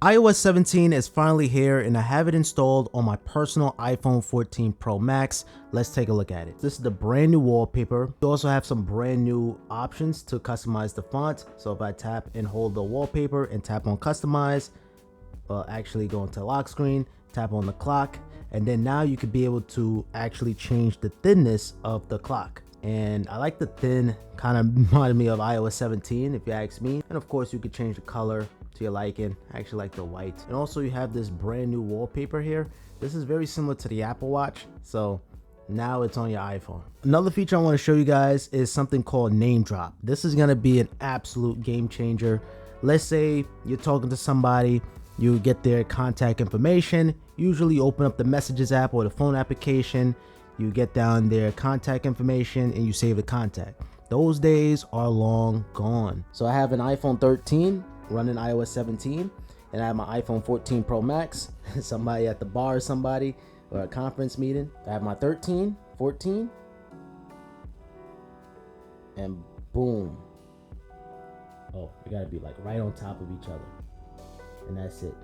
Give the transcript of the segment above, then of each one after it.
iOS 17 is finally here and I have it installed on my personal iPhone 14 Pro Max. Let's take a look at it. This is the brand new wallpaper. You also have some brand new options to customize the font. So if I tap and hold the wallpaper and tap on customize, actually go into lock screen, tap on the clock, and then now you could be able to actually change the thinness of the clock. And I like the thin, kind of reminded me of iOS 17 if you ask me. And of course you could change the color to your liking. I actually like the white. And also you have this brand new wallpaper here. This is very similar to the Apple Watch, so now it's on your iPhone. Another feature I want to show you guys is something called name drop. This is going to be an absolute game changer. Let's say you're talking to somebody, you get their contact information, usually open up the messages app or the phone application, you get down their contact information and you save the contact. Those days are long gone. So I have an iPhone 13 running iOS 17 and I have my iPhone 14 Pro Max. Somebody at the bar or somebody or a conference meeting. I have my 13, 14, and boom. Oh, we gotta be like right on top of each other. And that's it.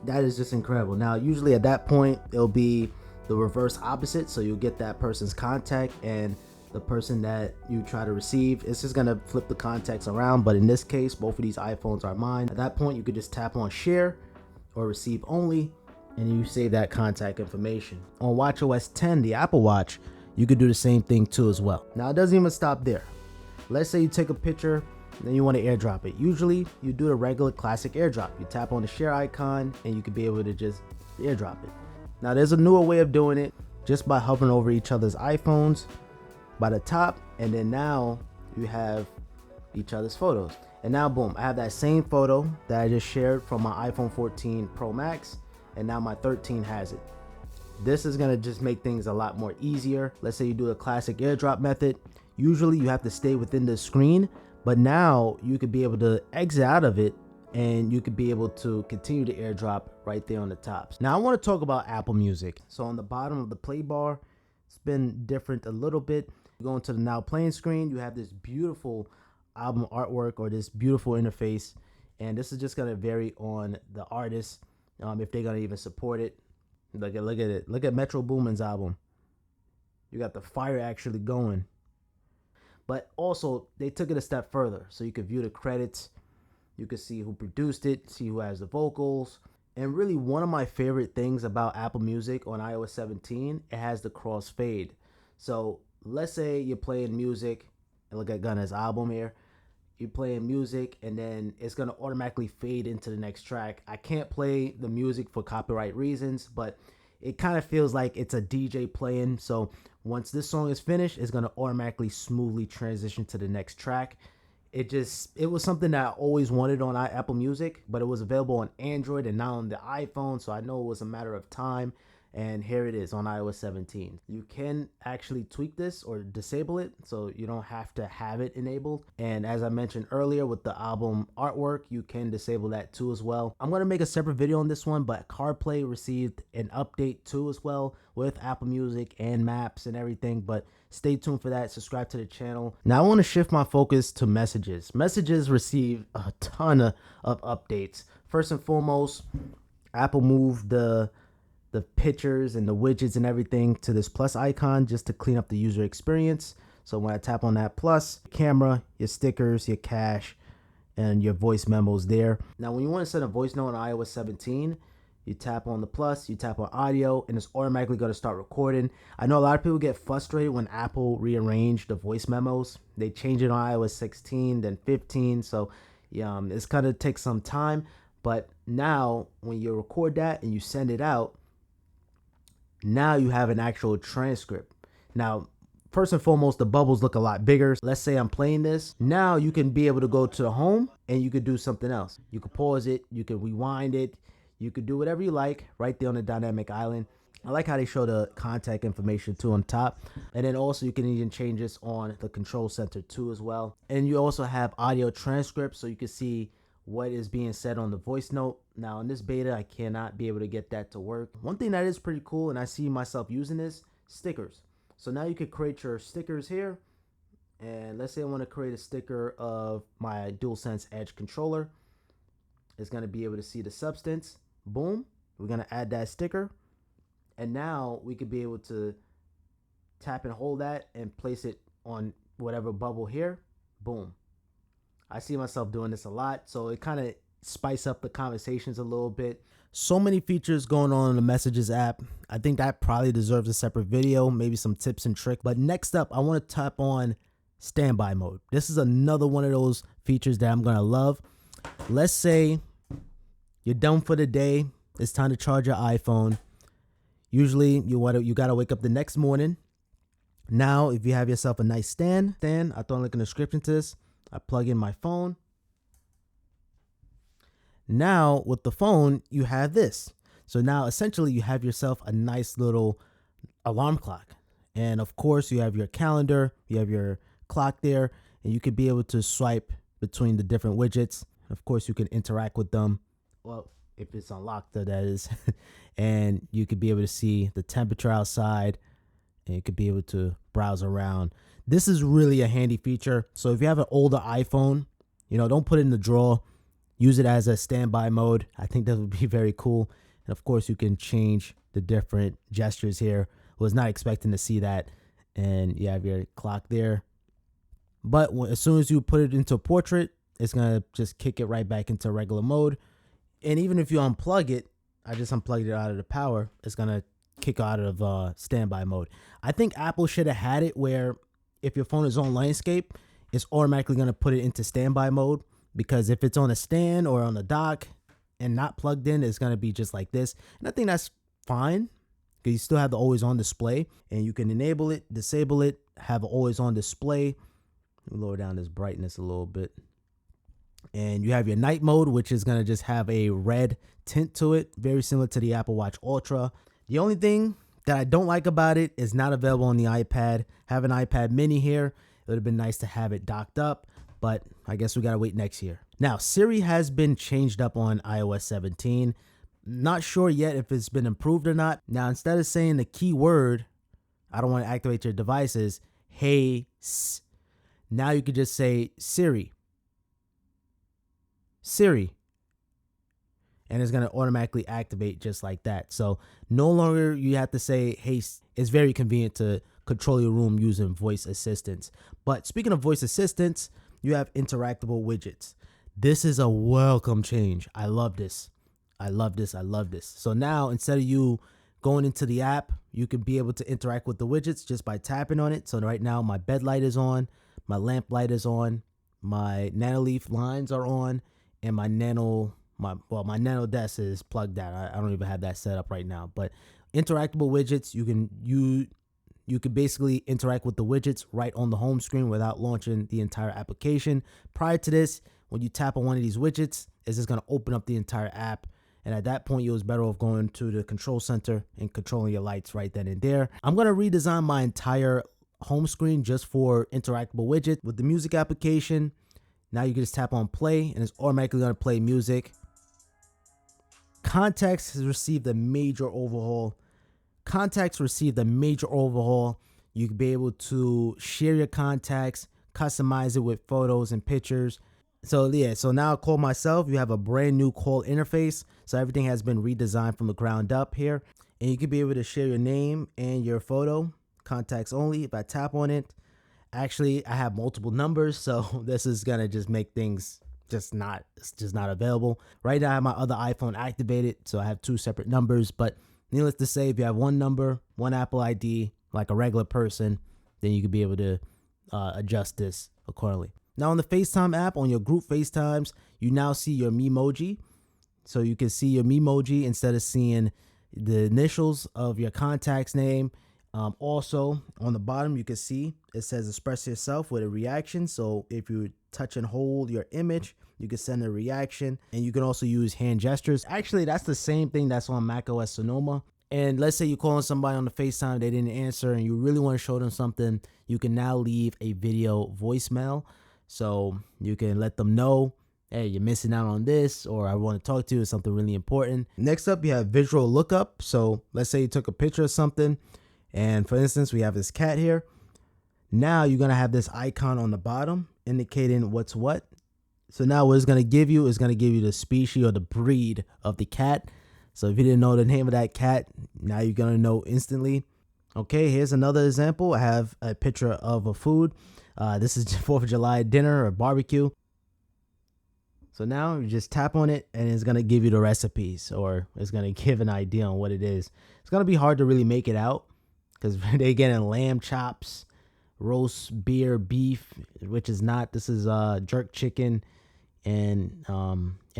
That is just incredible. Now, usually at that point, it'll be the reverse opposite. So you'll get that person's contact and the person that you try to receive. It's just gonna flip the contacts around. But in this case, both of these iPhones are mine. At that point, you could just tap on share or receive only, and you save that contact information. On watchOS 10, the Apple Watch, you could do the same thing too as well. Now, it doesn't even stop there. Let's say you take a picture, then you want to airdrop it. Usually you do the regular classic airdrop. You tap on the share icon and you can be able to just airdrop it. Now there's a newer way of doing it just by hovering over each other's iPhones by the top, and then now you have each other's photos. And now boom, I have that same photo that I just shared from my iPhone 14 Pro Max, and now my 13 has it. This is gonna just make things a lot more easier. Let's say you do a classic airdrop method. Usually you have to stay within the screen, but now you could be able to exit out of it and you could be able to continue to airdrop right there on the tops. Now I want to talk about Apple Music. So on the bottom of the play bar, it's been different a little bit. You go into the now playing screen, you have this beautiful album artwork or this beautiful interface, and this is just gonna vary on the artist, if they're gonna even support it. Look at it. Look at Metro Boomin's album. You got the fire actually going. But also, they took it a step further. So you could view the credits. You could see who produced it, see who has the vocals. And really, one of my favorite things about Apple Music on iOS 17, it has the crossfade. So let's say you're playing music, and look at Gunna's album here. You're playing music, and then it's going to automatically fade into the next track. I can't play the music for copyright reasons, but it kind of feels like it's a DJ playing. So once this song is finished, it's going to automatically smoothly transition to the next track. It was something that I always wanted on Apple Music, but it was available on Android and not on the iPhone. So I know it was a matter of time. And here it is on iOS 17. You can actually tweak this or disable it, so you don't have to have it enabled. And as I mentioned earlier with the album artwork, you can disable that too as well. I'm going to make a separate video on this one, but CarPlay received an update too as well with Apple Music and Maps and everything. But stay tuned for that. Subscribe to the channel. Now I want to shift my focus to messages. Messages received a ton of updates. First and foremost, Apple moved the pictures and the widgets and everything to this plus icon just to clean up the user experience. So when I tap on that plus, camera, your stickers, your cache, and your voice memos there. Now when you want to send a voice note on iOS 17, you tap on the plus, you tap on audio, and it's automatically going to start recording. I know a lot of people get frustrated when Apple rearranged the voice memos. They changed it on iOS 16, then 15, so it's going to take some time. But now when you record that and you send it out, now you have an actual transcript. Now, first and foremost, the bubbles look a lot bigger. Let's say I'm playing this. Now you can be able to go to the home and you could do something else. You could pause it, you could rewind it, you could do whatever you like right there on the dynamic island. I like how they show the contact information too on top. And then also you can even change this on the control center too as well. And you also have audio transcripts, so you can see what is being said on the voice note. Now in this beta, I cannot be able to get that to work. One thing that is pretty cool, and I see myself using this, stickers. So now you could create your stickers here. And let's say I want to create a sticker of my DualSense Edge controller. It's going to be able to see the substance. Boom. We're going to add that sticker. And now we could be able to tap and hold that and place it on whatever bubble here. Boom. I see myself doing this a lot, so it kind of spice up the conversations a little bit. So many features going on in the Messages app. I think that probably deserves a separate video, maybe some tips and tricks. But next up, I want to tap on standby mode. This is another one of those features that I'm going to love. Let's say you're done for the day. It's time to charge your iPhone. Usually you got to wake up the next morning. Now, if you have yourself a nice stand, I throw a link in the description to this. I plug in my phone. Now, with the phone, you have this. So now, essentially, you have yourself a nice little alarm clock. And of course, you have your calendar, you have your clock there, and you could be able to swipe between the different widgets. Of course, you can interact with them. Well, if it's unlocked, that is. And you could be able to see the temperature outside, and you could be able to browse around. This is really a handy feature. So if you have an older iPhone, don't put it in the drawer. Use it as a standby mode. I think that would be very cool. And of course, you can change the different gestures here. Was not expecting to see that. And you have your clock there. But as soon as you put it into portrait, it's going to just kick it right back into regular mode. And even if you unplug it, I just unplugged it out of the power, it's going to kick out of standby mode. I think Apple should have had it where if your phone is on landscape, it's automatically going to put it into standby mode, because if it's on a stand or on a dock and not plugged in, it's going to be just like this. And I think that's fine, because you still have the always on display, and you can enable it, disable it, have always on display. Let me lower down this brightness a little bit. And you have your night mode, which is going to just have a red tint to it, very similar to the Apple Watch Ultra. The only thing that I don't like about it is not available on the iPad. Have an iPad mini here. It would have been nice to have it docked up, but I guess we got to wait next year. Now, Siri has been changed up on iOS 17. Not sure yet if it's been improved or not. Now, instead of saying the keyword, I don't want to activate your devices, hey, now you could just say Siri. Siri. And it's going to automatically activate just like that. So no longer you have to say, hey, it's very convenient to control your room using voice assistants. But speaking of voice assistants, you have interactable widgets. This is a welcome change. I love this. I love this. I love this. So now instead of you going into the app, you can be able to interact with the widgets just by tapping on it. So right now my bed light is on, my lamp light is on, my Nanoleaf lines are on, and my Nano desk is plugged out. I don't even have that set up right now. But interactable widgets, you can basically interact with the widgets right on the home screen without launching the entire application. Prior to this, when you tap on one of these widgets, it's just going to open up the entire app. And at that point, you was better off going to the control center and controlling your lights right then and there. I'm going to redesign my entire home screen just for interactable widget. With the music application, now you can just tap on play and it's automatically going to play music. Contacts has received a major overhaul. You can be able to share your contacts, customize it with photos and pictures. So now Call Myself, you have a brand new call interface. So everything has been redesigned from the ground up here. And you can be able to share your name and your photo, contacts only. If I tap on it, actually I have multiple numbers. So this is going to just make things it's just not available. Right now I have my other iPhone activated, so I have two separate numbers. But needless to say, if you have one number, one Apple ID, like a regular person, then you could be able to adjust this accordingly. Now on the FaceTime app, on your group FaceTimes, you now see your Memoji. So you can see your Memoji instead of seeing the initials of your contact's name. Also on the bottom, you can see it says express yourself with a reaction. So if you touch and hold your image, you can send a reaction, and you can also use hand gestures. Actually, that's the same thing that's on macOS Sonoma. And let's say you're calling somebody on the FaceTime, they didn't answer, and you really want to show them something, you can now leave a video voicemail. So you can let them know, hey, you're missing out on this, or I want to talk to you, it's something really important. Next up, you have visual lookup. So let's say you took a picture of something, and for instance, we have this cat here. Now you're going to have this icon on the bottom indicating what's what. So now what it's going to give you is going to give you the species or the breed of the cat. So if you didn't know the name of that cat, now you're going to know instantly. Okay, here's another example. I have a picture of a food. This is 4th of July dinner or barbecue. So now you just tap on it and it's going to give you the recipes, or it's going to give an idea on what it is. It's going to be hard to really make it out because they're getting lamb chops, roast beer, beef, which is not. This is jerk chicken and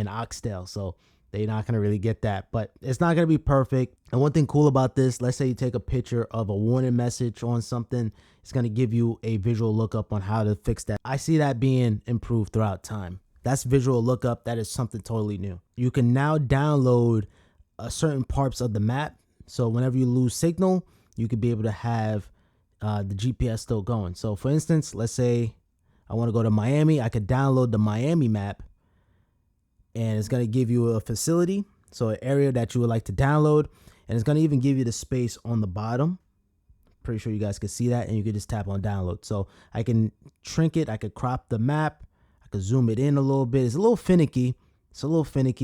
oxtail. So they're not going to really get that, but it's not going to be perfect. And one thing cool about this, let's say you take a picture of a warning message on something, it's going to give you a visual lookup on how to fix that. I see that being improved throughout time. That's visual lookup. That is something totally new. You can now download certain parts of the map. So whenever you lose signal, you could be able to have the GPS still going. So for instance, let's say I want to go to Miami. I could download the Miami map and it's going to give you a facility. So an area that you would like to download, and it's going to even give you the space on the bottom. Pretty sure you guys can see that, and you can just tap on download. So I can shrink it. I could crop the map. I could zoom it in a little bit. It's a little finicky.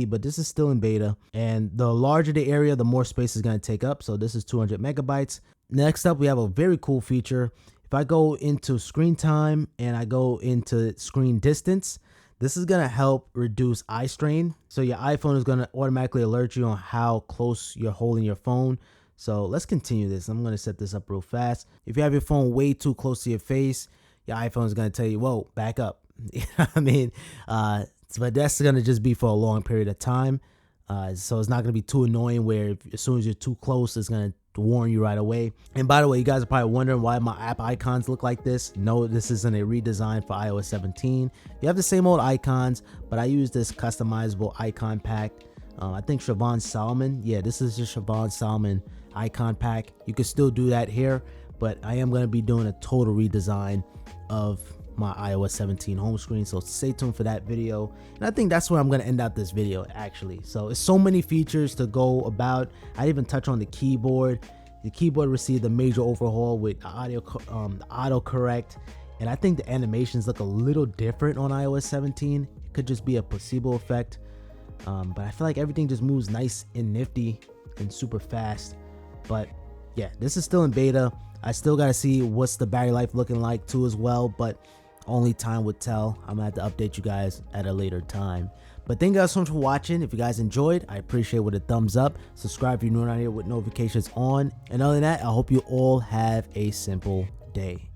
But this is still in beta. And the larger the area, the more space it's going to take up. So this is 200 megabytes. Next up, we have a very cool feature. If I go into screen time and I go into screen distance, this is going to help reduce eye strain. So your iPhone is going to automatically alert you on how close you're holding your phone. So let's continue this. I'm going to set this up real fast. If you have your phone way too close to your face, your iPhone is going to tell you, whoa, back up. You know what I mean? But that's going to just be for a long period of time. So it's not going to be too annoying where as soon as you're too close, it's going to warn you right away. And by the way, you guys are probably wondering why my app icons look like this. No, this isn't a redesign for iOS 17. You have the same old icons, but I use this customizable icon pack. I think Siobhan Solomon. Yeah, this is just Siobhan Solomon icon pack. You can still do that here, but I am going to be doing a total redesign of my iOS 17 home screen, so stay tuned for that video. And I think that's where I'm going to end out this video actually. So it's so many features to go about. I didn't even touch on the keyboard. The keyboard received a major overhaul with autocorrect, and I think the animations look a little different on iOS 17. It could just be a placebo effect, but I feel like everything just moves nice and nifty and super fast. But yeah, this is still in beta. I still got to see what's the battery life looking like too as well, but only time would tell. I'm gonna have to update you guys at a later time. But thank you guys so much for watching. If you guys enjoyed, I appreciate it with a thumbs up. Subscribe if you're new around here with notifications on. And other than that, I hope you all have a simple day.